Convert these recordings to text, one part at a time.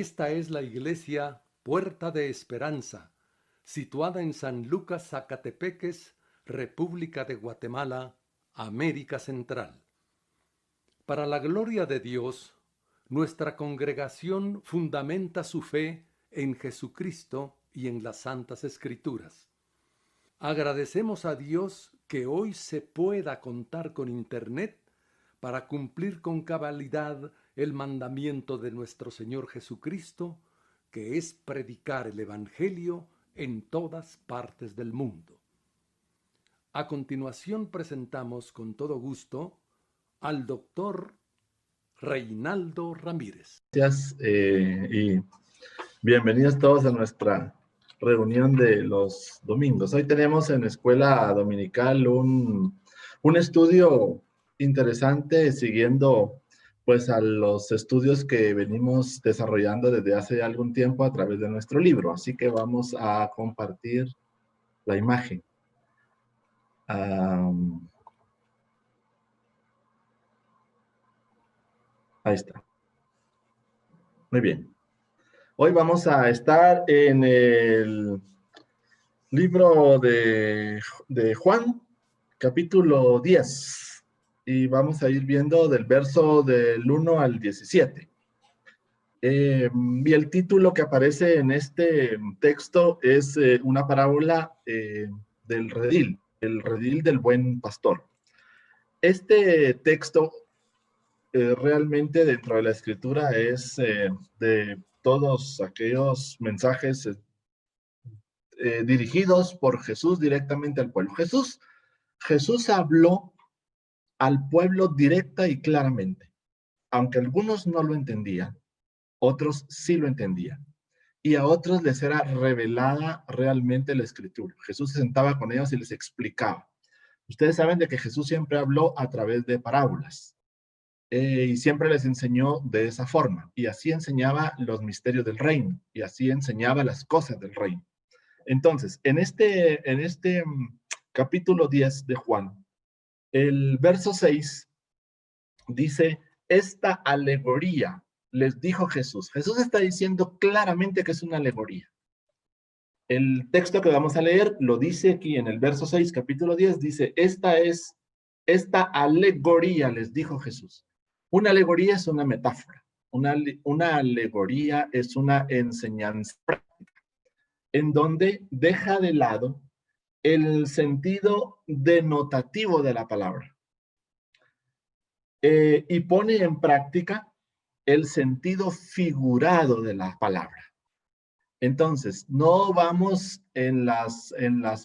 Esta es la iglesia Puerta de Esperanza, situada en San Lucas, Zacatepeques, República de Guatemala, América Central. Para la gloria de Dios, nuestra congregación fundamenta su fe en Jesucristo y en las Santas Escrituras. Agradecemos a Dios que hoy se pueda contar con Internet para cumplir con cabalidad el mandamiento de nuestro Señor Jesucristo, que es predicar el Evangelio en todas partes del mundo. A continuación presentamos con todo gusto al doctor Reinaldo Ramírez. Gracias y bienvenidos todos a nuestra reunión de los domingos. Hoy tenemos en Escuela Dominical un estudio interesante siguiendo pues a los estudios que venimos desarrollando desde hace algún tiempo a través de nuestro libro. Así que vamos a compartir la imagen. Ahí está. Muy bien. Hoy vamos a estar en el libro de Juan, capítulo 10. Y vamos a ir viendo del verso del 1 al 17. Y el título que aparece en este texto es una parábola del redil, el redil del buen pastor. Este texto realmente dentro de la escritura es de todos aquellos mensajes dirigidos por Jesús directamente al pueblo. Jesús habló al pueblo directa y claramente, aunque algunos no lo entendían, otros sí lo entendían, y a otros les era revelada realmente la escritura. Jesús se sentaba con ellos y les explicaba. Ustedes saben de que Jesús siempre habló a través de parábolas. Y siempre les enseñó de esa forma, y así enseñaba los misterios del reino, y así enseñaba las cosas del reino. Entonces, en este capítulo 10 de Juan, el verso 6 dice, esta alegoría les dijo Jesús. Jesús está diciendo claramente que es una alegoría. El texto que vamos a leer lo dice aquí en el verso 6, capítulo 10, dice, esta alegoría les dijo Jesús. Una alegoría es una metáfora. Una alegoría es una enseñanza práctica, en donde deja de lado el sentido denotativo de la palabra y pone en práctica el sentido figurado de la palabra. Entonces, no vamos en las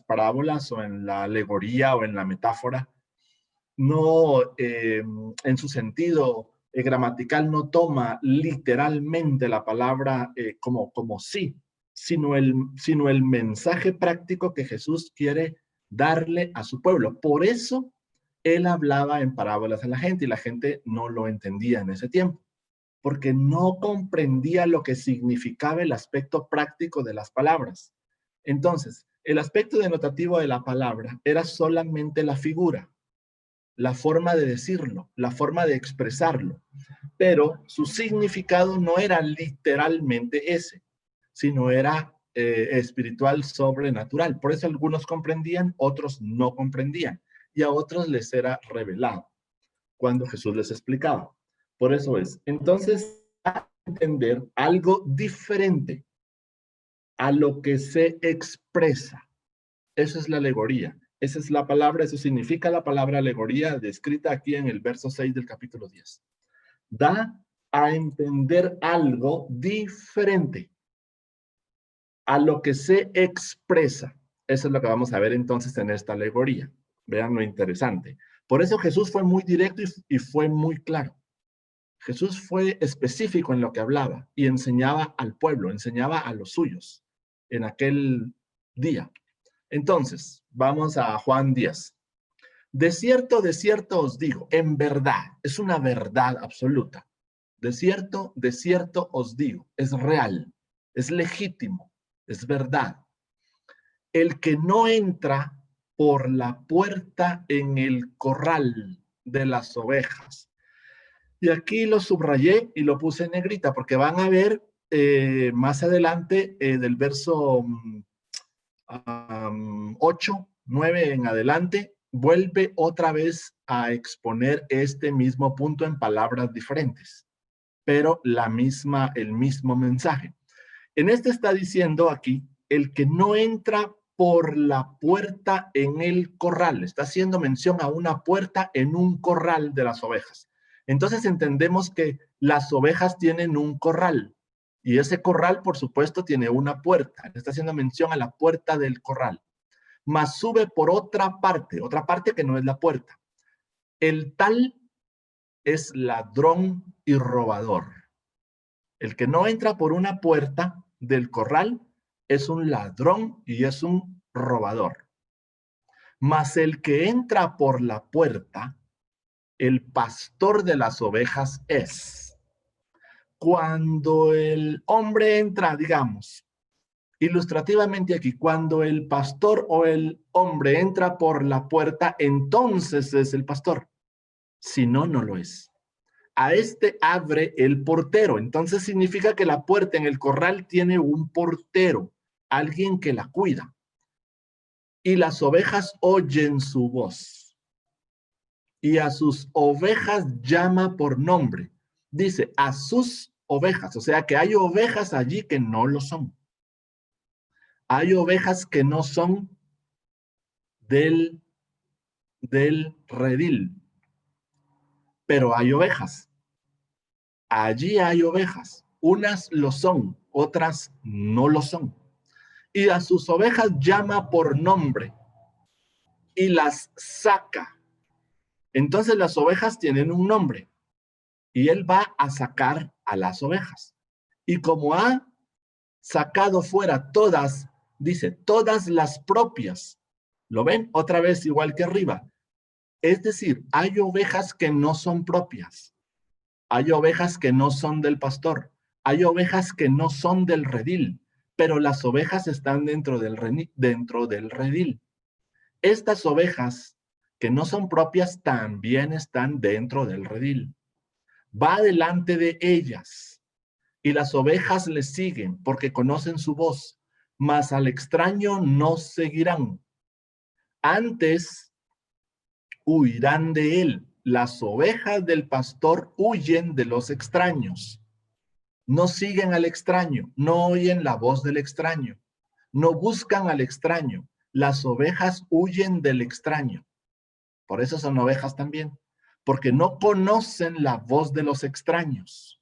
parábolas o en la alegoría o en la metáfora, no en su sentido gramatical no toma literalmente la palabra como sí, sino el mensaje práctico que Jesús quiere darle a su pueblo. Por eso él hablaba en parábolas a la gente y la gente no lo entendía en ese tiempo, porque no comprendía lo que significaba el aspecto práctico de las palabras. Entonces, el aspecto denotativo de la palabra era solamente la figura, la forma de decirlo, la forma de expresarlo, pero su significado no era literalmente ese, sino era espiritual, sobrenatural. Por eso algunos comprendían, otros no comprendían, y a otros les era revelado cuando Jesús les explicaba. Por eso es. Entonces, a entender algo diferente a lo que se expresa. Esa es la alegoría. Esa es la palabra, eso significa la palabra alegoría descrita aquí en el verso 6 del capítulo 10. Da a entender algo diferente a lo que se expresa. Eso es lo que vamos a ver entonces en esta alegoría. Vean lo interesante. Por eso Jesús fue muy directo y fue muy claro. Jesús fue específico en lo que hablaba y enseñaba al pueblo, enseñaba a los suyos en aquel día. Entonces, vamos a Juan 10. De cierto os digo, en verdad, es una verdad absoluta. De cierto os digo, es real, es legítimo, es verdad. El que no entra por la puerta en el corral de las ovejas. Y aquí lo subrayé y lo puse en negrita porque van a ver más adelante, del verso 8, 9 en adelante, vuelve otra vez a exponer este mismo punto en palabras diferentes, pero el mismo mensaje. En este está diciendo aquí, el que no entra por la puerta en el corral, está haciendo mención a una puerta en un corral de las ovejas. Entonces entendemos que las ovejas tienen un corral, y ese corral, por supuesto, tiene una puerta. Está haciendo mención a la puerta del corral. Mas sube por otra parte que no es la puerta. El tal es ladrón y robador. El que no entra por una puerta del corral es un ladrón y es un robador. Mas el que entra por la puerta, el pastor de las ovejas es. Cuando el hombre entra, digamos, ilustrativamente aquí, cuando el pastor o el hombre entra por la puerta, entonces es el pastor. Si no, no lo es. A este abre el portero. Entonces significa que la puerta en el corral tiene un portero, alguien que la cuida. Y las ovejas oyen su voz. Y a sus ovejas llama por nombre. Dice, a sus ovejas. O sea que hay ovejas allí que no lo son. Hay ovejas que no son del redil, pero hay ovejas. Allí hay ovejas. Unas lo son, otras no lo son. Y a sus ovejas llama por nombre y las saca. Entonces las ovejas tienen un nombre y él va a sacar a las ovejas. Y como ha sacado fuera todas, dice, todas las propias. ¿Lo ven? Otra vez igual que arriba. Es decir, hay ovejas que no son propias. Hay ovejas que no son del pastor. Hay ovejas que no son del redil, pero las ovejas están dentro del redil. Estas ovejas que no son propias también están dentro del redil. Va delante de ellas y las ovejas le siguen porque conocen su voz, mas al extraño no seguirán. Antes huirán de él. Las ovejas del pastor huyen de los extraños. No siguen al extraño, no oyen la voz del extraño, no buscan al extraño. Las ovejas huyen del extraño. Por eso son ovejas también, porque no conocen la voz de los extraños.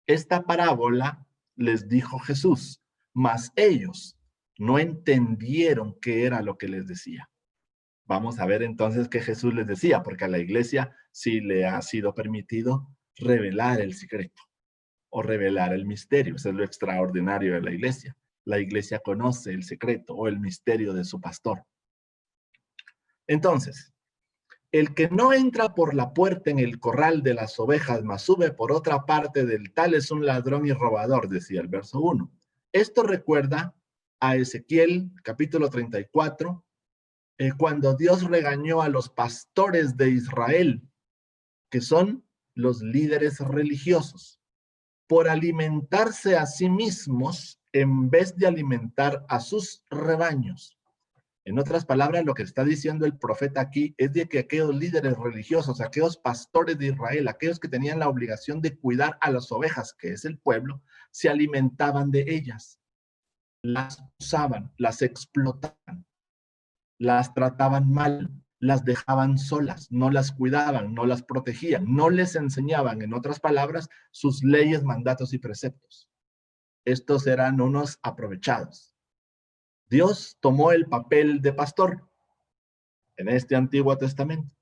Esta parábola les dijo Jesús, mas ellos no entendieron qué era lo que les decía. Vamos a ver entonces qué Jesús les decía, porque a la iglesia sí le ha sido permitido revelar el secreto o revelar el misterio. Eso es lo extraordinario de la iglesia. La iglesia conoce el secreto o el misterio de su pastor. Entonces, el que no entra por la puerta en el corral de las ovejas, mas sube por otra parte del tal es un ladrón y robador, decía el verso 1. Esto recuerda a Ezequiel, capítulo 34, cuando Dios regañó a los pastores de Israel, que son los líderes religiosos, por alimentarse a sí mismos en vez de alimentar a sus rebaños. En otras palabras, lo que está diciendo el profeta aquí es de que aquellos líderes religiosos, aquellos pastores de Israel, aquellos que tenían la obligación de cuidar a las ovejas, que es el pueblo, se alimentaban de ellas, las usaban, las explotaban, las trataban mal, las dejaban solas, no las cuidaban, no las protegían, no les enseñaban, en otras palabras, sus leyes, mandatos y preceptos. Estos eran unos aprovechados. Dios tomó el papel de pastor en este Antiguo Testamento.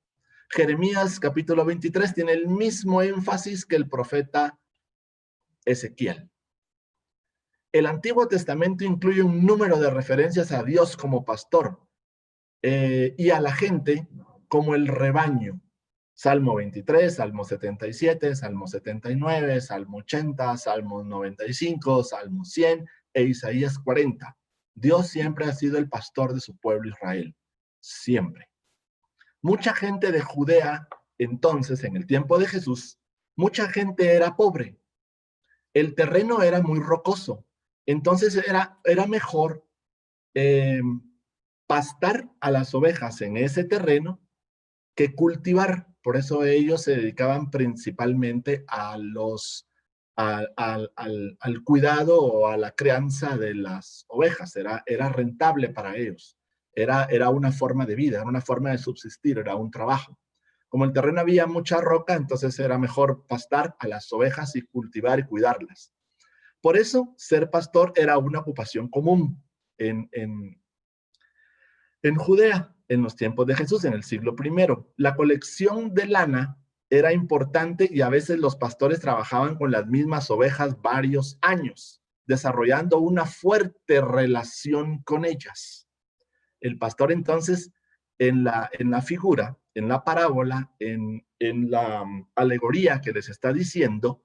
Jeremías capítulo 23 tiene el mismo énfasis que el profeta Ezequiel. El Antiguo Testamento incluye un número de referencias a Dios como pastor y a la gente como el rebaño. Salmo 23, Salmo 77, Salmo 79, Salmo 80, Salmo 95, Salmo 100 e Isaías 40. Dios siempre ha sido el pastor de su pueblo Israel. Siempre. Mucha gente de Judea, entonces, en el tiempo de Jesús, mucha gente era pobre. el terreno era muy rocoso. Entonces era mejor pastar a las ovejas en ese terreno que cultivar. Por eso ellos se dedicaban principalmente al cuidado o a la crianza de las ovejas. Era rentable para ellos. Era una forma de vida, era una forma de subsistir, era un trabajo. Como el terreno había mucha roca, entonces era mejor pastar a las ovejas y cultivar y cuidarlas. Por eso, ser pastor era una ocupación común en Judea, en los tiempos de Jesús, en el siglo I. La colección de lana era importante y a veces los pastores trabajaban con las mismas ovejas varios años, desarrollando una fuerte relación con ellas. El pastor entonces, en la figura, en la parábola, en la alegoría que les está diciendo,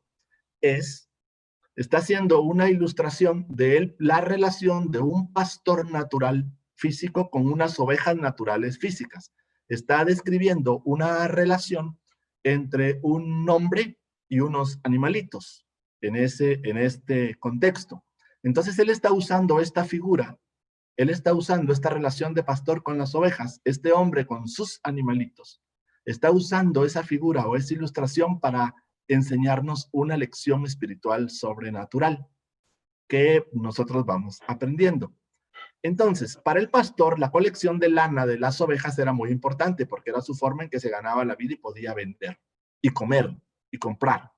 está haciendo una ilustración de la relación de un pastor natural físico con unas ovejas naturales físicas. Está describiendo una relación entre un hombre y unos animalitos en este contexto. Entonces él está usando esta figura, él está usando esta relación de pastor con las ovejas, este hombre con sus animalitos. Está usando esa figura o esa ilustración para enseñarnos una lección espiritual sobrenatural que nosotros vamos aprendiendo. Entonces, para el pastor, la colección de lana de las ovejas era muy importante porque era su forma en que se ganaba la vida y podía vender y comer y comprar.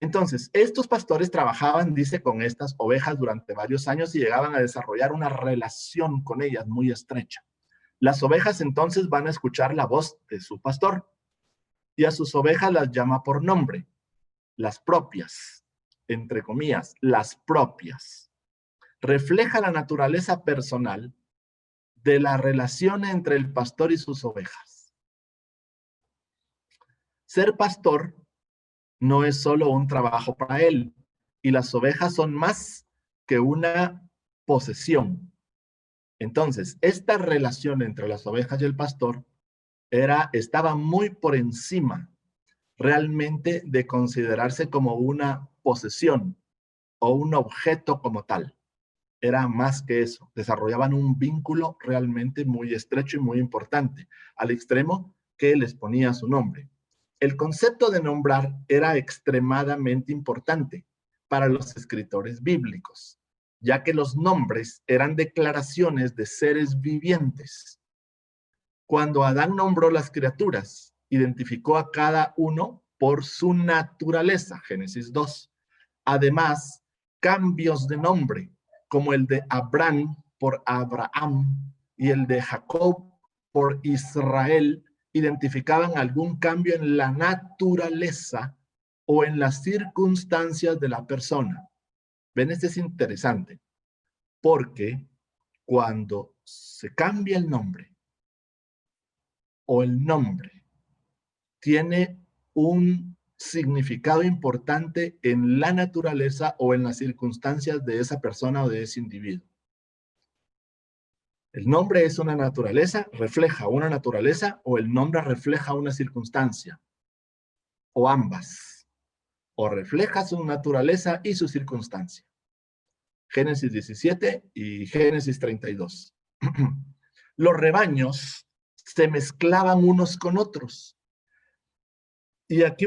Entonces, estos pastores trabajaban, dice, con estas ovejas durante varios años y llegaban a desarrollar una relación con ellas muy estrecha. Las ovejas entonces van a escuchar la voz de su pastor y a sus ovejas las llama por nombre, las propias, entre comillas, las propias. Refleja la naturaleza personal de la relación entre el pastor y sus ovejas. Ser pastor no es solo un trabajo para él, y las ovejas son más que una posesión. Entonces, esta relación entre las ovejas y el pastor estaba muy por encima realmente de considerarse como una posesión o un objeto como tal. Era más que eso. Desarrollaban un vínculo realmente muy estrecho y muy importante, al extremo que les ponía su nombre. El concepto de nombrar era extremadamente importante para los escritores bíblicos, ya que los nombres eran declaraciones de seres vivientes. Cuando Adán nombró las criaturas, identificó a cada uno por su naturaleza, Génesis 2. Además, cambios de nombre, como el de Abraham por Abraham y el de Jacob por Israel, identificaban algún cambio en la naturaleza o en las circunstancias de la persona. ¿Ven? Este es interesante, porque cuando se cambia el nombre o el nombre tiene un significado importante en la naturaleza o en las circunstancias de esa persona o de ese individuo. El nombre es una naturaleza, refleja una naturaleza, o el nombre refleja una circunstancia, o ambas, o refleja su naturaleza y su circunstancia. Génesis 17 y Génesis 32. Los rebaños se mezclaban unos con otros. Y aquí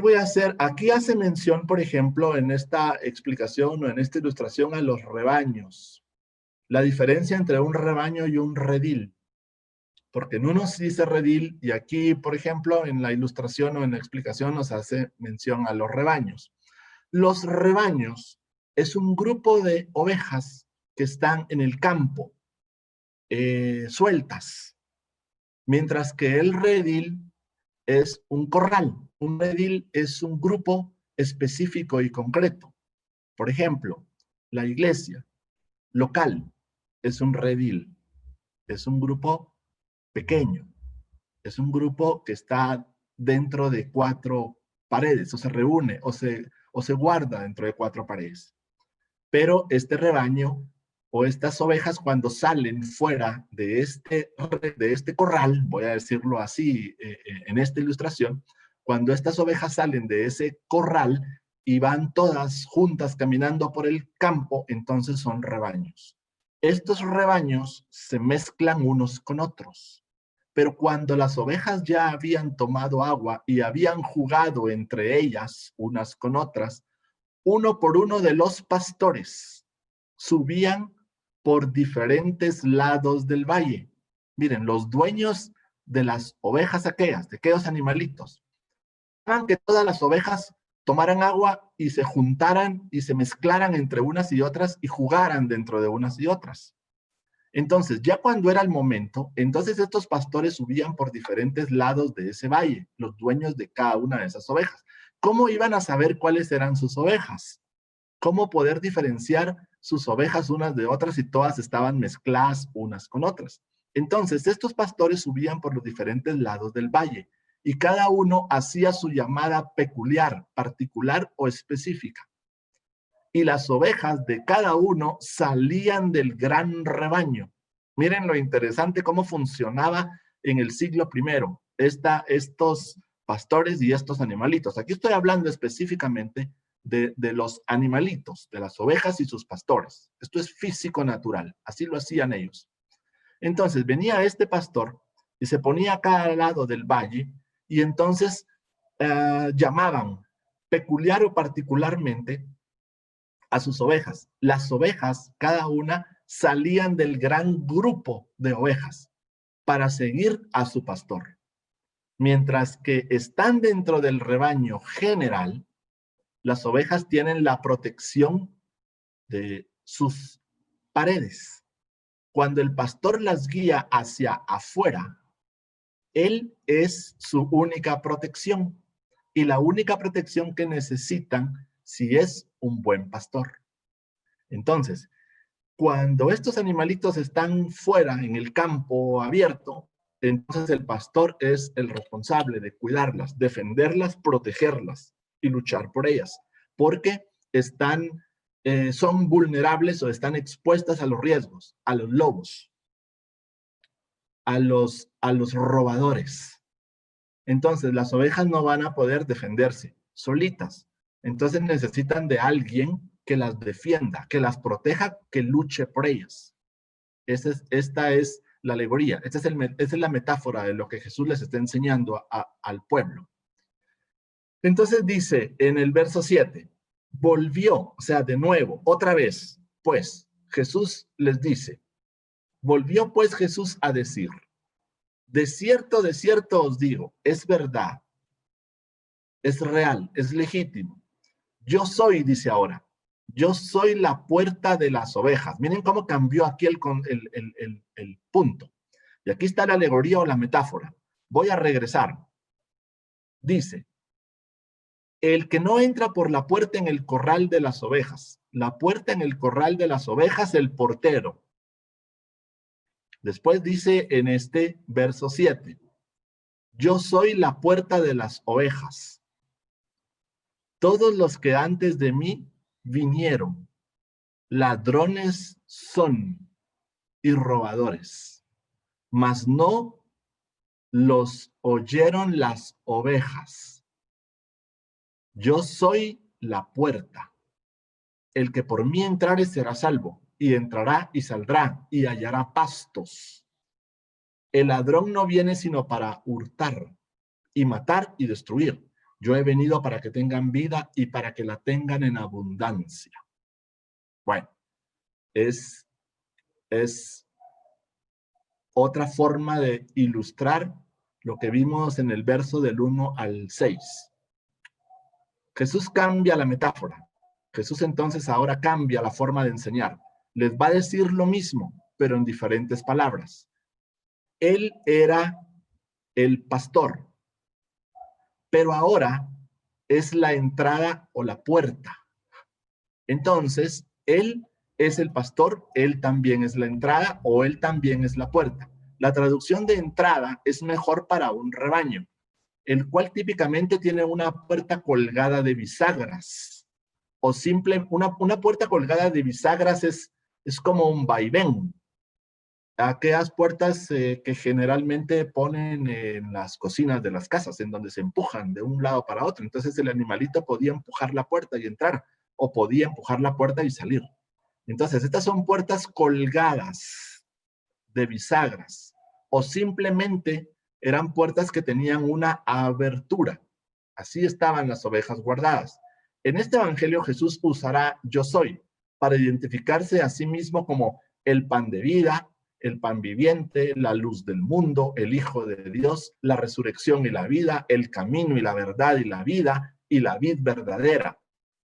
hace mención, por ejemplo, en esta explicación o en esta ilustración a los rebaños. La diferencia entre un rebaño y un redil. Porque en uno se dice redil y aquí, por ejemplo, en la ilustración o en la explicación nos hace mención a los rebaños. Los rebaños es un grupo de ovejas que están en el campo, sueltas, mientras que el redil es un corral. Un redil es un grupo específico y concreto. Por ejemplo, la iglesia local es un redil, es un grupo pequeño, es un grupo que está dentro de 4 paredes, o se reúne, o se guarda dentro de 4 paredes. Pero este rebaño o estas ovejas cuando salen fuera de este corral, voy a decirlo así en esta ilustración, cuando estas ovejas salen de ese corral, y van todas juntas caminando por el campo, entonces son rebaños. Estos rebaños se mezclan unos con otros. Pero cuando las ovejas ya habían tomado agua y habían jugado entre ellas unas con otras, uno por uno de los pastores subían por diferentes lados del valle. Miren, los dueños de las ovejas aquellas, de aquellos animalitos, hagan que todas las ovejas tomaran agua y se juntaran y se mezclaran entre unas y otras y jugaran dentro de unas y otras. Entonces, ya cuando era el momento, entonces estos pastores subían por diferentes lados de ese valle, los dueños de cada una de esas ovejas. ¿Cómo iban a saber cuáles eran sus ovejas? ¿Cómo poder diferenciar sus ovejas unas de otras si todas estaban mezcladas unas con otras? Entonces, estos pastores subían por los diferentes lados del valle y cada uno hacía su llamada peculiar, particular o específica. Y las ovejas de cada uno salían del gran rebaño. Miren lo interesante cómo funcionaba en el siglo primero estos pastores y estos animalitos. Aquí estoy hablando específicamente de los animalitos, de las ovejas y sus pastores. Esto es físico natural, así lo hacían ellos. Entonces venía este pastor y se ponía a cada lado del valle y entonces llamaban peculiar o particularmente a sus ovejas. Las ovejas, cada una, salían del gran grupo de ovejas para seguir a su pastor. Mientras que están dentro del rebaño general, las ovejas tienen la protección de sus paredes. Cuando el pastor las guía hacia afuera, él es su única protección y la única protección que necesitan si es un buen pastor. Entonces, cuando estos animalitos están fuera en el campo abierto, entonces el pastor es el responsable de cuidarlas, defenderlas, protegerlas y luchar por ellas, porque son vulnerables o están expuestas a los riesgos, a los lobos, a los robadores. Entonces las ovejas no van a poder defenderse solitas. Entonces necesitan de alguien que las defienda, que las proteja, que luche por ellas. Esta es la alegoría, esta es la metáfora de lo que Jesús les está enseñando al pueblo. Entonces dice en el verso 7, volvió, o sea, de nuevo, otra vez, pues Jesús les dice, volvió pues Jesús a decir, de cierto os digo, es verdad, es real, es legítimo. Yo soy, dice ahora, yo soy la puerta de las ovejas. Miren cómo cambió aquí el punto. Y aquí está la alegoría o la metáfora. Voy a regresar. Dice, el que no entra por la puerta en el corral de las ovejas. La puerta en el corral de las ovejas, el portero. Después dice en este verso 7, yo soy la puerta de las ovejas. Todos los que antes de mí vinieron, ladrones son y robadores, mas no los oyeron las ovejas. Yo soy la puerta. El que por mí entrare será salvo, y entrará y saldrá, y hallará pastos. El ladrón no viene sino para hurtar, y matar y destruir. Yo he venido para que tengan vida y para que la tengan en abundancia. Bueno, es otra forma de ilustrar lo que vimos en el verso del 1 al 6. Jesús cambia la metáfora. Jesús entonces ahora cambia la forma de enseñar. Les va a decir lo mismo, pero en diferentes palabras. Él era el pastor, pero ahora es la entrada o la puerta. Entonces, él es el pastor, él también es la entrada o él también es la puerta. La traducción de entrada es mejor para un rebaño, el cual típicamente tiene una puerta colgada de bisagras. O una puerta colgada de bisagras es como un vaivén. aquellas puertas que generalmente ponen en las cocinas de las casas, en donde se empujan de un lado para otro. Entonces el animalito podía empujar la puerta y entrar, o podía empujar la puerta y salir. Entonces estas son puertas colgadas de bisagras, o simplemente eran puertas que tenían una abertura. Así estaban las ovejas guardadas. En este evangelio Jesús usará yo soy para identificarse a sí mismo como el pan de vida, el pan viviente, la luz del mundo, el Hijo de Dios, la resurrección y la vida, el camino y la verdad y la vida, y la vid verdadera.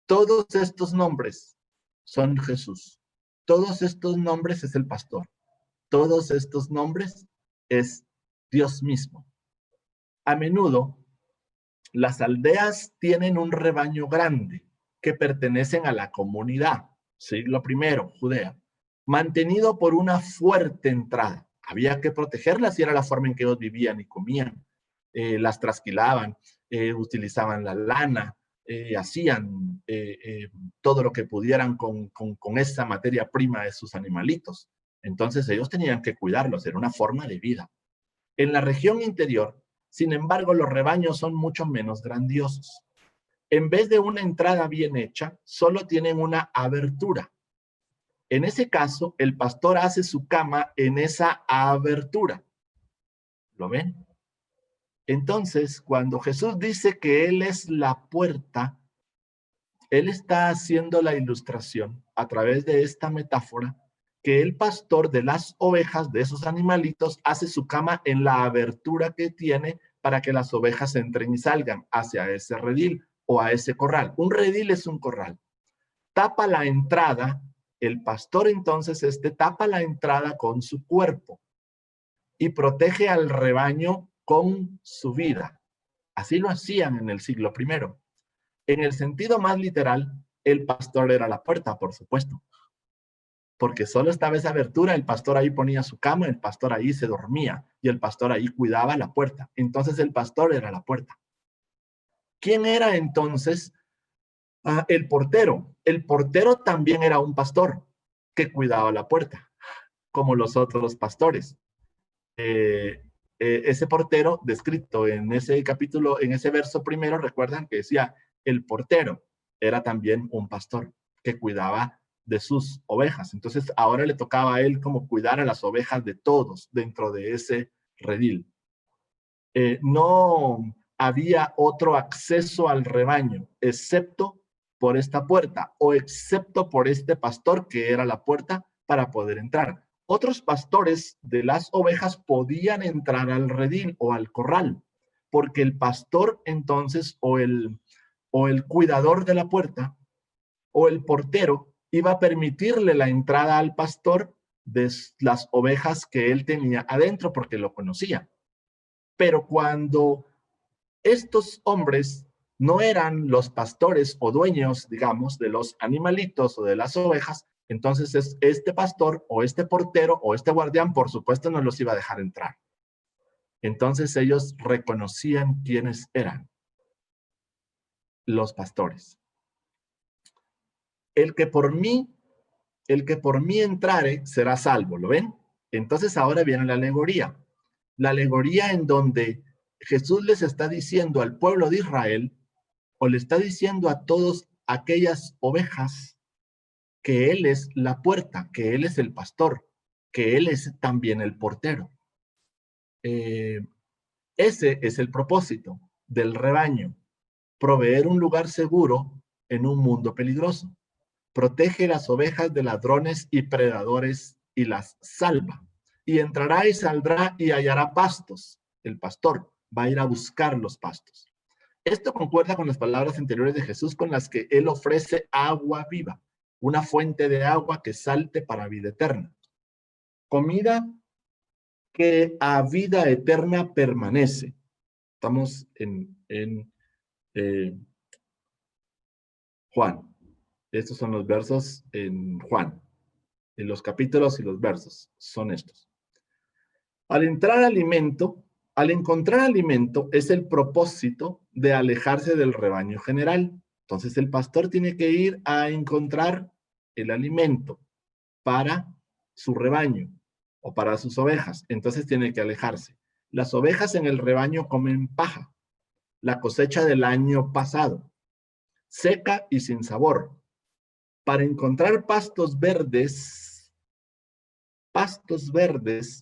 Todos estos nombres son Jesús. Todos estos nombres es el pastor. Todos estos nombres es Dios mismo. A menudo, las aldeas tienen un rebaño grande que pertenecen a la comunidad, siglo I, Judea, mantenido por una fuerte entrada. Había que protegerlas y era la forma en que ellos vivían y comían. Las trasquilaban, utilizaban la lana, hacían todo lo que pudieran con esa materia prima de sus animalitos. Entonces ellos tenían que cuidarlos, era una forma de vida. En la región interior, sin embargo, los rebaños son mucho menos grandiosos. En vez de una entrada bien hecha, solo tienen una abertura. En ese caso, el pastor hace su cama en esa abertura. ¿Lo ven? Entonces, cuando Jesús dice que Él es la puerta, Él está haciendo la ilustración a través de esta metáfora que el pastor de las ovejas, de esos animalitos, hace su cama en la abertura que tiene para que las ovejas entren y salgan hacia ese redil o a ese corral. Un redil es un corral. Tapa la entrada, el pastor entonces tapa la entrada con su cuerpo y protege al rebaño con su vida. Así lo hacían en el siglo I. En el sentido más literal, el pastor era la puerta, por supuesto. Porque solo estaba esa abertura, el pastor ahí ponía su cama, el pastor ahí se dormía y el pastor ahí cuidaba la puerta. Entonces el pastor era la puerta. ¿Quién era entonces el portero? El portero también era un pastor que cuidaba la puerta, como los otros pastores. Ese portero descrito en ese capítulo, en ese verso primero, recuerdan que decía, el portero era también un pastor que cuidaba de sus ovejas. Entonces ahora le tocaba a él como cuidar a las ovejas de todos dentro de ese redil. No había otro acceso al rebaño, excepto por esta puerta, o excepto por este pastor que era la puerta para poder entrar. Otros pastores de las ovejas podían entrar al redil o al corral, porque el pastor entonces, o el cuidador de la puerta, o el portero, iba a permitirle la entrada al pastor de las ovejas que él tenía adentro, porque lo conocía. Pero cuando estos hombres no eran los pastores o dueños, digamos, de los animalitos o de las ovejas, entonces este pastor o este portero o este guardián, por supuesto, no los iba a dejar entrar. Entonces ellos reconocían quiénes eran los pastores. El que por mí entrare será salvo, ¿lo ven? Entonces ahora viene la alegoría. La alegoría en donde Jesús les está diciendo al pueblo de Israel, o le está diciendo a todas aquellas ovejas, que Él es la puerta, que Él es el pastor, que Él es también el portero. Ese es el propósito del rebaño, proveer un lugar seguro en un mundo peligroso. Protege las ovejas de ladrones y predadores y las salva. Y entrará y saldrá y hallará pastos. El pastor va a ir a buscar los pastos. Esto concuerda con las palabras anteriores de Jesús con las que Él ofrece agua viva, una fuente de agua que salte para vida eterna. Comida que a vida eterna permanece. Estamos en Juan. Estos son los versos en Juan. En los capítulos y los versos son estos. Al encontrar alimento es el propósito de alejarse del rebaño general. Entonces el pastor tiene que ir a encontrar el alimento para su rebaño o para sus ovejas. Entonces tiene que alejarse. Las ovejas en el rebaño comen paja, la cosecha del año pasado, seca y sin sabor. Para encontrar pastos verdes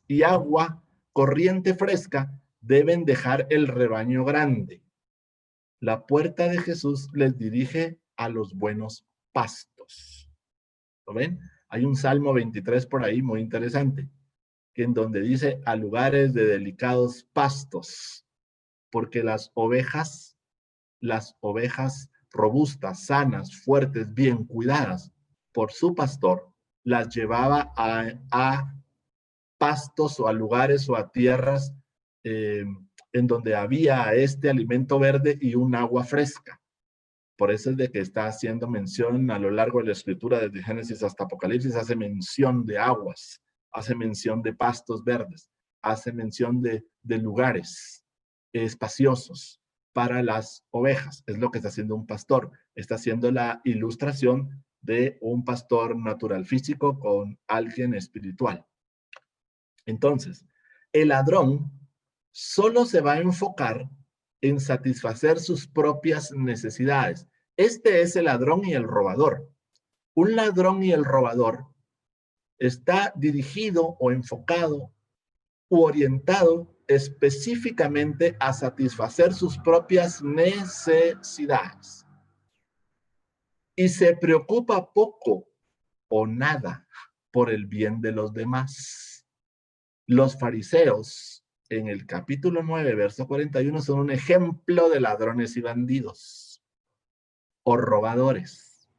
y agua corriente fresca, deben dejar el rebaño grande. La puerta de Jesús les dirige a los buenos pastos. ¿Lo ven? Hay un Salmo 23 por ahí muy interesante, que en donde dice a lugares de delicados pastos, porque las ovejas robustas, sanas, fuertes, bien cuidadas por su pastor, las llevaba a pastos o a lugares o a tierras en donde había este alimento verde y un agua fresca. Por eso es de que está haciendo mención a lo largo de la escritura, desde Génesis hasta Apocalipsis, hace mención de aguas, hace mención de pastos verdes, hace mención de lugares espaciosos para las ovejas. Es lo que está haciendo un pastor. Está haciendo la ilustración de un pastor natural físico con alguien espiritual. Entonces, el ladrón solo se va a enfocar en satisfacer sus propias necesidades. Este es el ladrón y el robador. Un ladrón y el robador está dirigido o enfocado u orientado específicamente a satisfacer sus propias necesidades. Y se preocupa poco o nada por el bien de los demás. Los fariseos, en el capítulo 9, verso 41, son un ejemplo de ladrones y bandidos o robadores.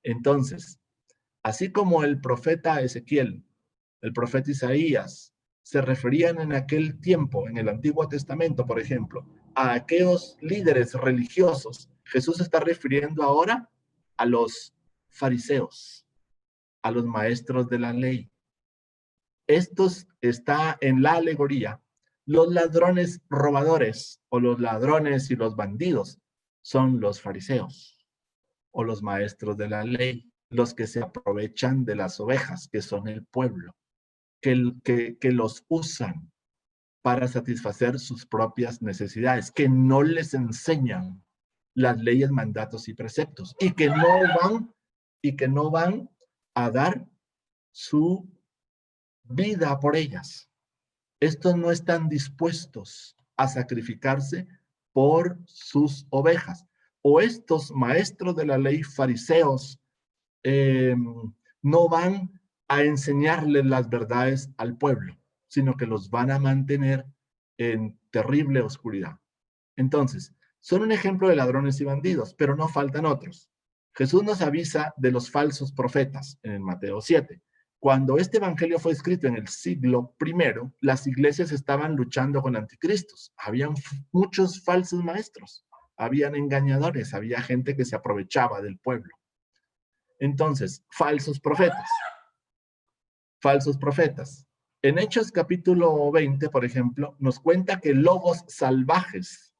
Entonces, así como el profeta Ezequiel, el profeta Isaías, se referían en aquel tiempo, en el Antiguo Testamento, por ejemplo, a aquellos líderes religiosos, Jesús está refiriendo ahora a los fariseos, a los maestros de la ley. Estos está en la alegoría. Los ladrones robadores o los ladrones y los bandidos son los fariseos o los maestros de la ley, los que se aprovechan de las ovejas, que son el pueblo, que los usan para satisfacer sus propias necesidades, que no les enseñan las leyes, mandatos y preceptos, y que no van a dar su vida por ellas. Estos no están dispuestos a sacrificarse por sus ovejas. O estos maestros de la ley, fariseos, no van a enseñarles las verdades al pueblo, sino que los van a mantener en terrible oscuridad. Entonces, son un ejemplo de ladrones y bandidos, pero no faltan otros. Jesús nos avisa de los falsos profetas en el Mateo 7. Cuando este evangelio fue escrito en el siglo I, las iglesias estaban luchando con anticristos. Habían muchos falsos maestros, habían engañadores, había gente que se aprovechaba del pueblo. Entonces, falsos profetas. En Hechos capítulo 20, por ejemplo, nos cuenta que lobos salvajes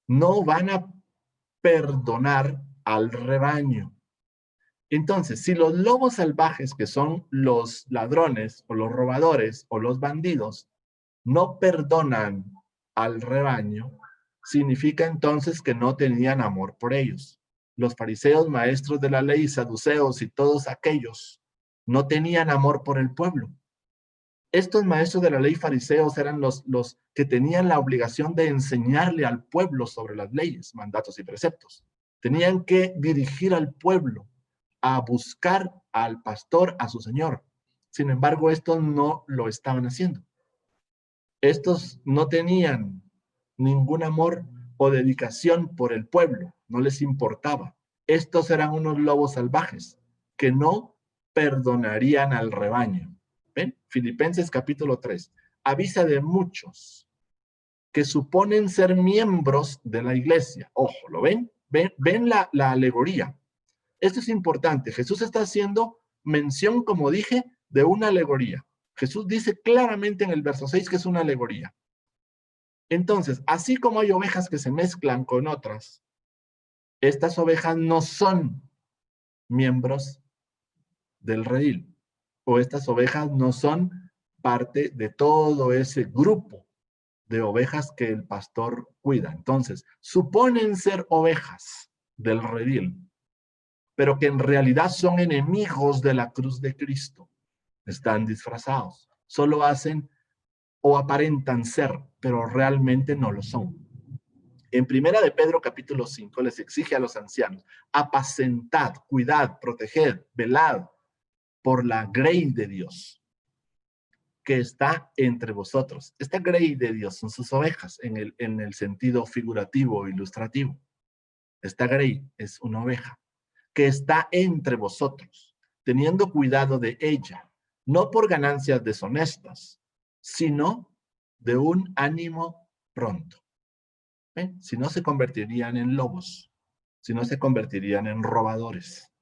no van a perdonar al rebaño. Entonces, si los lobos salvajes, que son los ladrones o los robadores o los bandidos, no perdonan al rebaño, significa entonces que no tenían amor por ellos. Los fariseos, maestros de la ley, saduceos y todos aquellos no tenían amor por el pueblo. Estos maestros de la ley fariseos eran los que tenían la obligación de enseñarle al pueblo sobre las leyes, mandatos y preceptos. Tenían que dirigir al pueblo a buscar al pastor, a su señor. Sin embargo, estos no lo estaban haciendo. Estos no tenían ningún amor o dedicación por el pueblo, no les importaba. Estos eran unos lobos salvajes que no perdonarían al rebaño. ¿Ven? Filipenses capítulo 3. Avisa de muchos que suponen ser miembros de la iglesia. Ojo, ¿lo ven? ¿Ven la alegoría? Esto es importante. Jesús está haciendo mención, como dije, de una alegoría. Jesús dice claramente en el verso 6 que es una alegoría. Entonces, así como hay ovejas que se mezclan con otras, estas ovejas no son miembros del redil, o estas ovejas no son parte de todo ese grupo de ovejas que el pastor cuida. Entonces, suponen ser ovejas del redil, pero que en realidad son enemigos de la cruz de Cristo. Están disfrazados. Solo hacen o aparentan ser, pero realmente no lo son. En Primera de Pedro capítulo 5 les exige a los ancianos: apacentad, cuidad, proteged, velad por la grey de Dios que está entre vosotros. Esta grey de Dios son sus ovejas en el sentido figurativo o ilustrativo. Esta grey es una oveja que está entre vosotros, teniendo cuidado de ella, no por ganancias deshonestas, sino de un ánimo pronto. Si no se convertirían en lobos, si no se convertirían en robadores,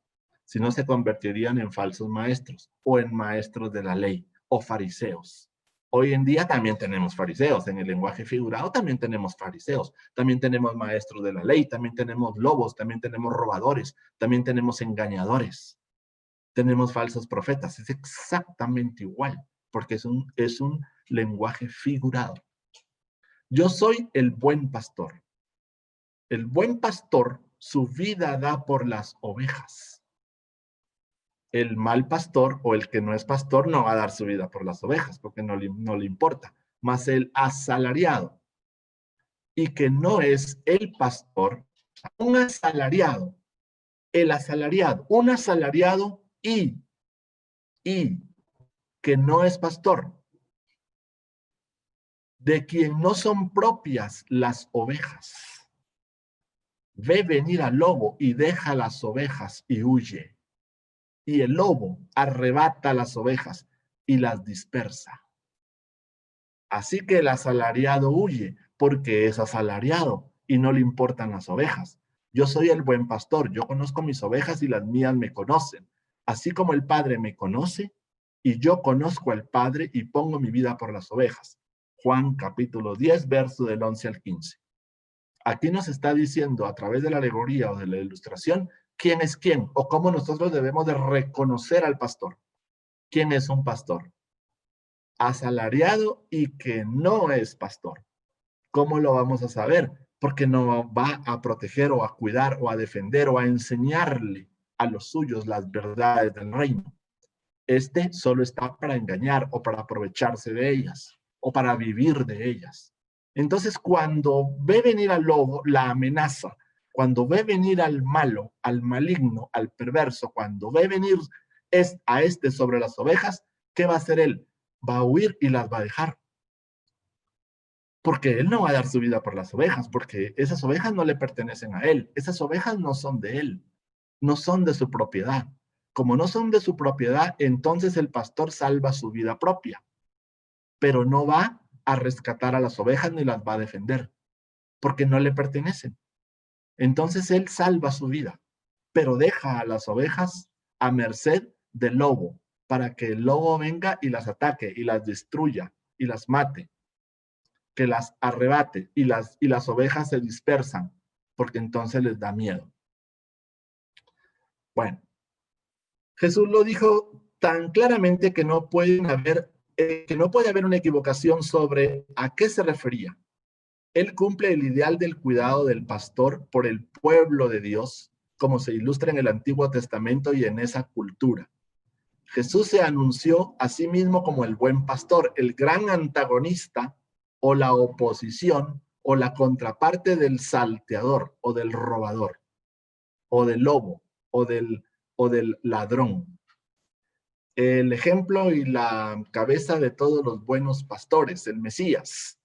si no se convertirían en falsos maestros o en maestros de la ley o fariseos. Hoy en día también tenemos fariseos, en el lenguaje figurado también tenemos fariseos, también tenemos maestros de la ley, también tenemos lobos, también tenemos robadores, también tenemos engañadores, tenemos falsos profetas. Es exactamente igual, porque es un lenguaje figurado. Yo soy el buen pastor. El buen pastor su vida da por las ovejas. El mal pastor o el que no es pastor no va a dar su vida por las ovejas porque no le importa. Mas el asalariado y que no es el pastor, un asalariado, el asalariado, un asalariado y que no es pastor, de quien no son propias las ovejas. Ve venir al lobo y deja las ovejas y huye. Y el lobo arrebata las ovejas y las dispersa. Así que el asalariado huye porque es asalariado y no le importan las ovejas. Yo soy el buen pastor, yo conozco mis ovejas y las mías me conocen. Así como el Padre me conoce y yo conozco al Padre y pongo mi vida por las ovejas. Juan capítulo 10, verso del 11 al 15. Aquí nos está diciendo a través de la alegoría o de la ilustración quién es quién o cómo nosotros debemos de reconocer al pastor. ¿Quién es un pastor? Asalariado y que no es pastor. ¿Cómo lo vamos a saber? Porque no va a proteger o a cuidar o a defender o a enseñarle a los suyos las verdades del reino. Este solo está para engañar o para aprovecharse de ellas o para vivir de ellas. Entonces, cuando ve venir al lobo, la amenaza. Cuando ve venir al malo, al maligno, al perverso, cuando ve venir a este sobre las ovejas, ¿qué va a hacer él? Va a huir y las va a dejar. Porque él no va a dar su vida por las ovejas, porque esas ovejas no le pertenecen a él. Esas ovejas no son de él, no son de su propiedad. Como no son de su propiedad, entonces el pastor salva su vida propia, pero no va a rescatar a las ovejas ni las va a defender, porque no le pertenecen. Entonces él salva su vida, pero deja a las ovejas a merced del lobo, para que el lobo venga y las ataque y las destruya y las mate, que las arrebate y las ovejas se dispersan, porque entonces les da miedo. Bueno, Jesús lo dijo tan claramente que no puede haber una equivocación sobre a qué se refería. Él cumple el ideal del cuidado del pastor por el pueblo de Dios, como se ilustra en el Antiguo Testamento y en esa cultura. Jesús se anunció a sí mismo como el buen pastor, el gran antagonista o la oposición o la contraparte del salteador o del robador o del lobo o del ladrón. El ejemplo y la cabeza de todos los buenos pastores, el Mesías,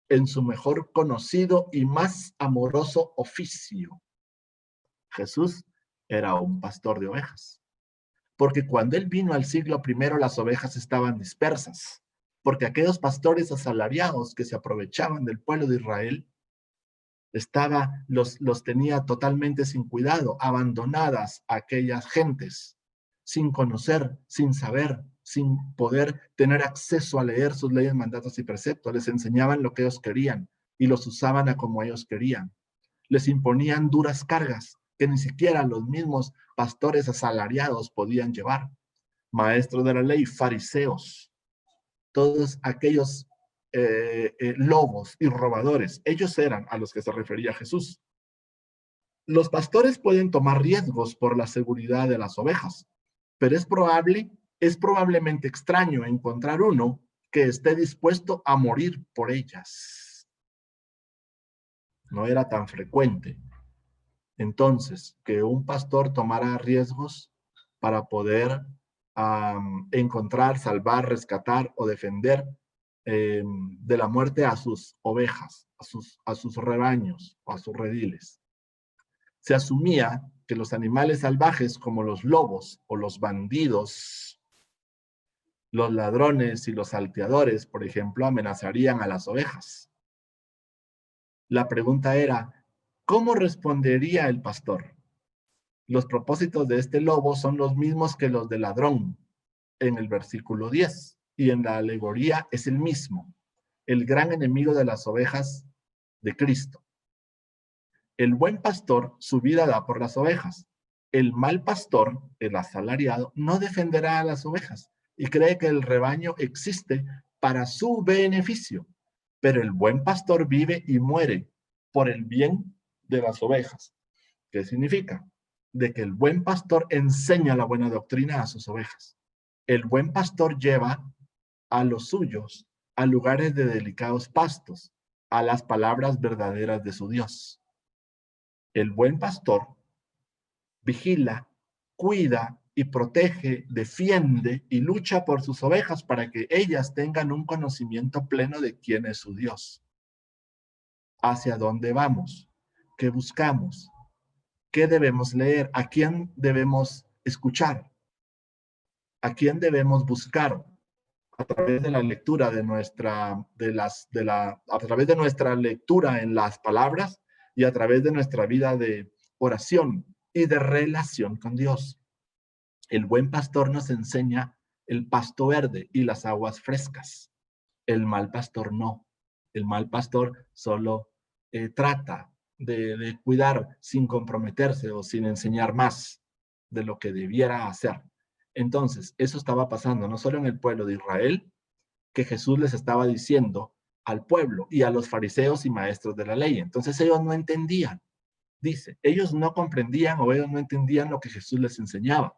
en su mejor conocido y más amoroso oficio. Jesús era un pastor de ovejas, porque cuando él vino al siglo I, las ovejas estaban dispersas, porque aquellos pastores asalariados que se aprovechaban del pueblo de Israel, los tenía totalmente sin cuidado, abandonadas aquellas gentes, sin conocer, sin saber, sin poder tener acceso a leer sus leyes, mandatos y preceptos. Les enseñaban lo que ellos querían y los usaban a como ellos querían. Les imponían duras cargas que ni siquiera los mismos pastores asalariados podían llevar. Maestros de la ley, fariseos, todos aquellos lobos y robadores. Ellos eran a los que se refería Jesús. Los pastores pueden tomar riesgos por la seguridad de las ovejas, pero es probablemente extraño encontrar uno que esté dispuesto a morir por ellas. No era tan frecuente. Entonces, que un pastor tomara riesgos para poder encontrar, salvar, rescatar o defender de la muerte a sus ovejas, a sus rebaños o a sus rediles. Se asumía que los animales salvajes como los lobos o los bandidos, los ladrones y los salteadores, por ejemplo, amenazarían a las ovejas. La pregunta era, ¿cómo respondería el pastor? Los propósitos de este lobo son los mismos que los del ladrón en el versículo 10, y en la alegoría es el mismo, el gran enemigo de las ovejas de Cristo. El buen pastor su vida da por las ovejas. El mal pastor, el asalariado, no defenderá a las ovejas y cree que el rebaño existe para su beneficio. Pero el buen pastor vive y muere por el bien de las ovejas. ¿Qué significa? De que el buen pastor enseña la buena doctrina a sus ovejas. El buen pastor lleva a los suyos a lugares de delicados pastos, a las palabras verdaderas de su Dios. El buen pastor vigila, cuida y protege, defiende y lucha por sus ovejas para que ellas tengan un conocimiento pleno de quién es su Dios. Hacia dónde vamos, qué buscamos, qué debemos leer, a quién debemos escuchar, a quién debemos buscar a través de la lectura a través de nuestra lectura en las palabras y a través de nuestra vida de oración y de relación con Dios. El buen pastor nos enseña el pasto verde y las aguas frescas. El mal pastor no. El mal pastor solo trata de cuidar sin comprometerse o sin enseñar más de lo que debiera hacer. Entonces, eso estaba pasando no solo en el pueblo de Israel, que Jesús les estaba diciendo al pueblo y a los fariseos y maestros de la ley. Entonces ellos no entendían. Dice, ellos no comprendían o ellos no entendían lo que Jesús les enseñaba,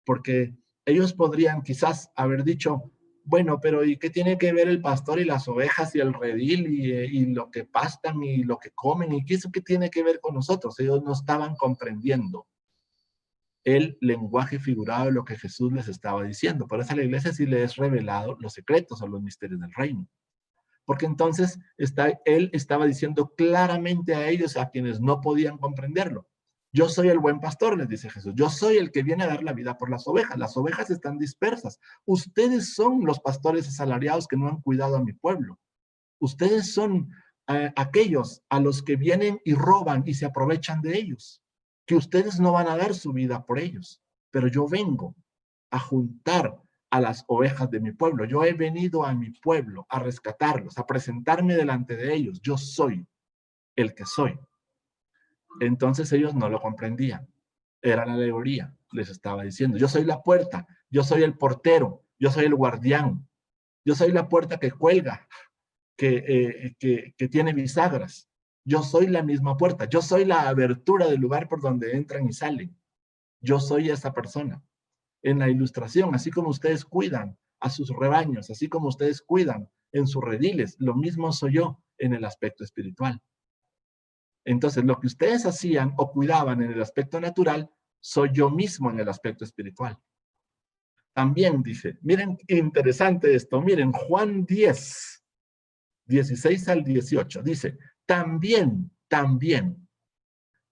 porque ellos podrían quizás haber dicho, bueno, pero ¿y qué tiene que ver el pastor y las ovejas y el redil y lo que pastan y lo que comen? ¿Y qué eso qué tiene que ver con nosotros? Ellos no estaban comprendiendo el lenguaje figurado de lo que Jesús les estaba diciendo. Por eso a la iglesia sí le es revelado los secretos o los misterios del reino. Porque entonces él estaba diciendo claramente a ellos, a quienes no podían comprenderlo. Yo soy el buen pastor, les dice Jesús. Yo soy el que viene a dar la vida por las ovejas. Las ovejas están dispersas. Ustedes son los pastores asalariados que no han cuidado a mi pueblo. Ustedes son aquellos a los que vienen y roban y se aprovechan de ellos. Que ustedes no van a dar su vida por ellos. Pero yo vengo a juntar a las ovejas de mi pueblo. Yo he venido a mi pueblo a rescatarlos, a presentarme delante de ellos. Yo soy el que soy. Entonces ellos no lo comprendían. Era la alegoría, les estaba diciendo. Yo soy la puerta, yo soy el portero, yo soy el guardián, yo soy la puerta que cuelga, que tiene bisagras. Yo soy la misma puerta, yo soy la abertura del lugar por donde entran y salen. Yo soy esa persona. En la ilustración, así como ustedes cuidan a sus rebaños, así como ustedes cuidan en sus rediles, lo mismo soy yo en el aspecto espiritual. Entonces, lo que ustedes hacían o cuidaban en el aspecto natural, soy yo mismo en el aspecto espiritual. También dice, miren, interesante esto, miren, Juan 10, 16 al 18, dice, también,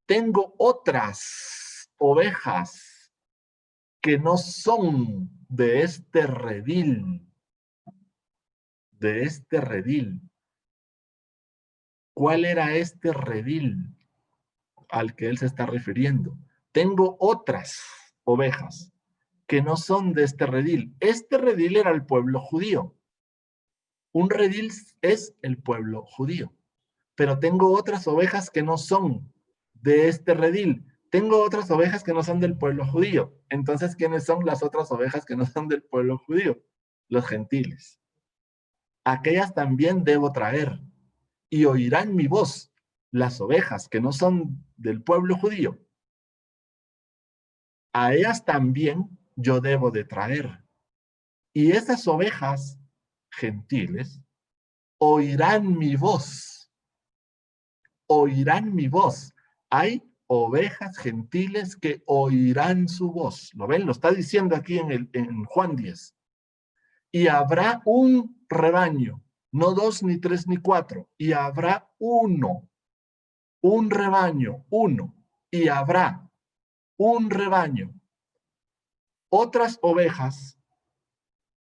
tengo otras ovejas que no son de este redil, ¿Cuál era este redil al que él se está refiriendo? Tengo otras ovejas que no son de este redil. Este redil era el pueblo judío. Un redil es el pueblo judío. Pero tengo otras ovejas que no son de este redil. Tengo otras ovejas que no son del pueblo judío. Entonces, ¿quiénes son las otras ovejas que no son del pueblo judío? Los gentiles. aquellas también debo traer, y oirán mi voz, las ovejas que no son del pueblo judío. A ellas también yo debo de traer. Y esas ovejas gentiles oirán mi voz, oirán mi voz. Hay ovejas gentiles que oirán su voz. ¿Lo ven? Lo está diciendo aquí en Juan 10. Y habrá un rebaño, no 2, ni 3, ni 4, y habrá uno, un rebaño, uno, y habrá un rebaño. Otras ovejas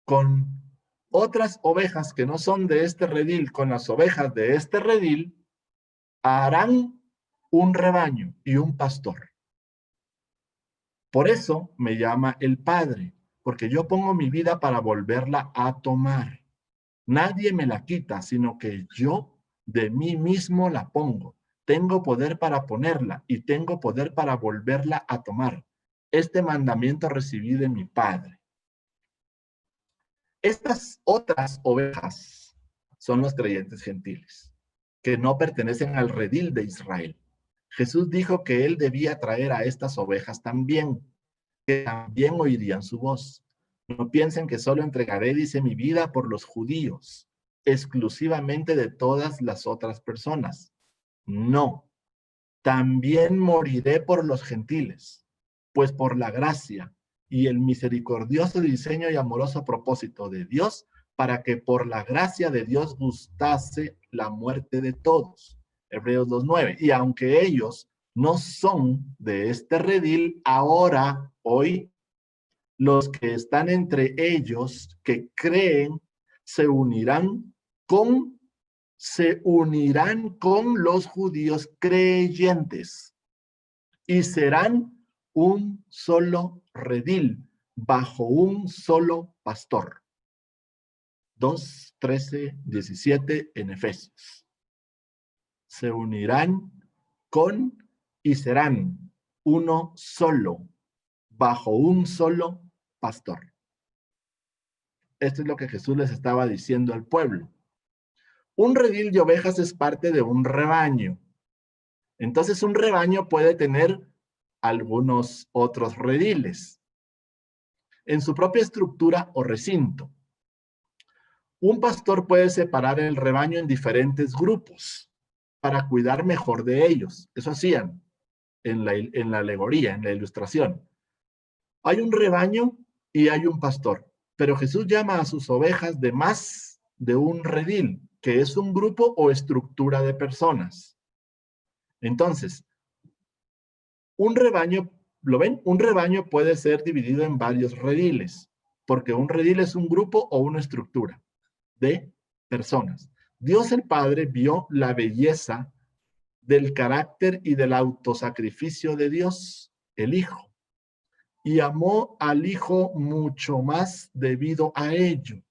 con otras ovejas que no son de este redil, con las ovejas de este redil, harán un rebaño y un pastor. Por eso me llama el Padre, porque yo pongo mi vida para volverla a tomar. Nadie me la quita, sino que yo de mí mismo la pongo. Tengo poder para ponerla y tengo poder para volverla a tomar. Este mandamiento recibí de mi Padre. Estas otras ovejas son los creyentes gentiles, que no pertenecen al redil de Israel. Jesús dijo que él debía traer a estas ovejas también, que también oirían su voz. No piensen que solo entregaré, dice, mi vida por los judíos, exclusivamente de todas las otras personas. No, también moriré por los gentiles, pues por la gracia y el misericordioso diseño y amoroso propósito de Dios, para que por la gracia de Dios gustase la muerte de todos. Hebreos 2:9. Y aunque ellos no son de este redil, ahora, hoy, los que están entre ellos, que creen, se unirán con los judíos creyentes y serán un solo redil bajo un solo pastor. 2, 13, 17 en Efesios. Se unirán con y serán uno solo bajo un solo pastor. Esto es lo que Jesús les estaba diciendo al pueblo. Un redil de ovejas es parte de un rebaño. Entonces, un rebaño puede tener algunos otros rediles en su propia estructura o recinto. Un pastor puede separar el rebaño en diferentes grupos para cuidar mejor de ellos. Eso hacían en la alegoría, en la ilustración. Hay un rebaño y hay un pastor, pero Jesús llama a sus ovejas de más de un redil, que es un grupo o estructura de personas. Entonces, un rebaño, ¿lo ven? Un rebaño puede ser dividido en varios rediles, porque un redil es un grupo o una estructura de personas. Dios el Padre vio la belleza del carácter y del autosacrificio de Dios, el Hijo, y amó al Hijo mucho más debido a ello.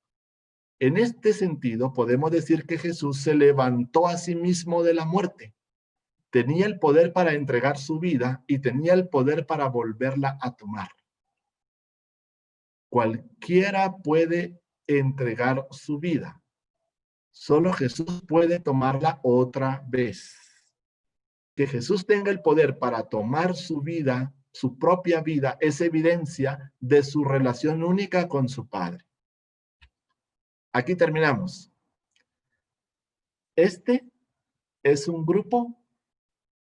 En este sentido, podemos decir que Jesús se levantó a sí mismo de la muerte. Tenía el poder para entregar su vida y tenía el poder para volverla a tomar. Cualquiera puede entregar su vida. Solo Jesús puede tomarla otra vez. Que Jesús tenga el poder para tomar su vida, su propia vida, es evidencia de su relación única con su Padre. Aquí terminamos. Este es un grupo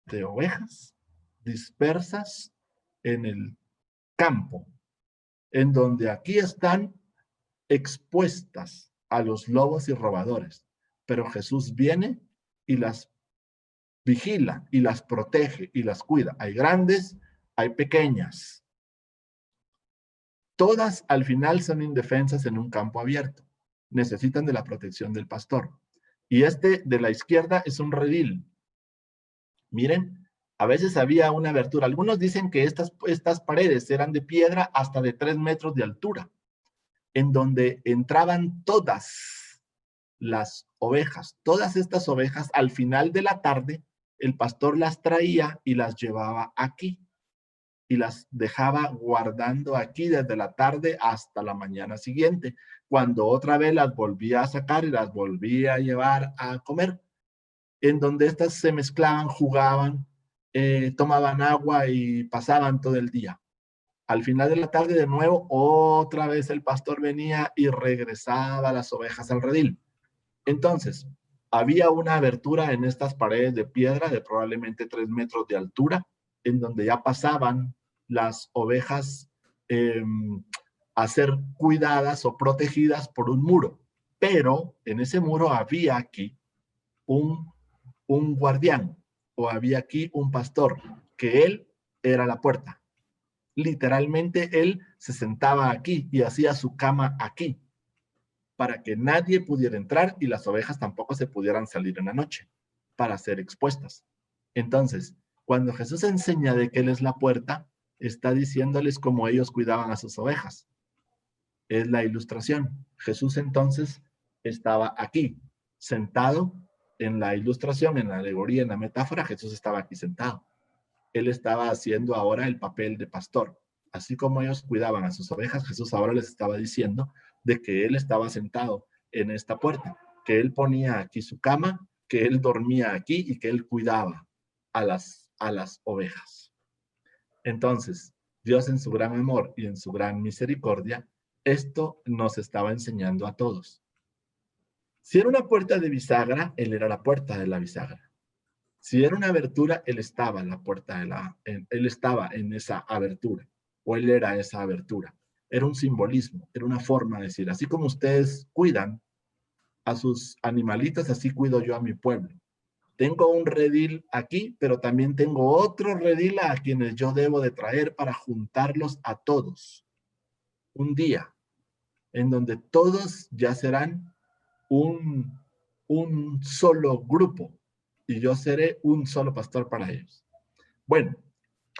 de ovejas dispersas en el campo, en donde aquí están expuestas a los lobos y robadores. Pero Jesús viene y las vigila y las protege y las cuida. Hay grandes, hay pequeñas. Todas al final son indefensas en un campo abierto. Necesitan de la protección del pastor. Y este de la izquierda es un redil. Miren, a veces había una abertura. Algunos dicen que estas paredes eran de piedra hasta de 3 metros de altura, en donde entraban todas las ovejas. Todas estas ovejas, al final de la tarde, el pastor las traía y las llevaba aquí. Y las dejaba guardando aquí desde la tarde hasta la mañana siguiente. cuando otra vez las volvía a sacar y las volvía a llevar a comer, en donde estas se mezclaban, jugaban, tomaban agua y pasaban todo el día. Al final de la tarde, de nuevo, otra vez el pastor venía y regresaba las ovejas al redil. Entonces, había una abertura en estas paredes de piedra de probablemente 3 metros de altura, en donde ya pasaban las ovejas a ser cuidadas o protegidas por un muro. Pero en ese muro había aquí un guardián, o había aquí un pastor, que él era la puerta. Literalmente él se sentaba aquí y hacía su cama aquí, para que nadie pudiera entrar y las ovejas tampoco se pudieran salir en la noche para ser expuestas. Entonces, cuando Jesús enseña de que Él es la puerta, está diciéndoles cómo ellos cuidaban a sus ovejas. Es la ilustración. Jesús entonces estaba aquí, sentado en la ilustración, en la alegoría, en la metáfora. Jesús estaba aquí sentado. Él estaba haciendo ahora el papel de pastor. Así como ellos cuidaban a sus ovejas, Jesús ahora les estaba diciendo de que Él estaba sentado en esta puerta, que Él ponía aquí su cama, que Él dormía aquí y que Él cuidaba a las ovejas. Entonces, Dios en su gran amor y en su gran misericordia, esto nos estaba enseñando a todos. Si era una puerta de bisagra, Él era la puerta de la bisagra. Si era una abertura, Él estaba en la puerta Él estaba en esa abertura, o Él era esa abertura. Era un simbolismo, era una forma de decir, así como ustedes cuidan a sus animalitos, así cuido yo a mi pueblo. Tengo un redil aquí, pero también tengo otro redil a quienes yo debo de traer para juntarlos a todos. Un día en donde todos ya serán un solo grupo y yo seré un solo pastor para ellos. Bueno,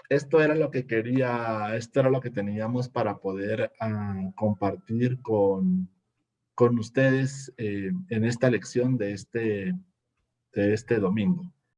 esto era lo que esto era lo que teníamos para poder compartir con ustedes en esta lección de este domingo.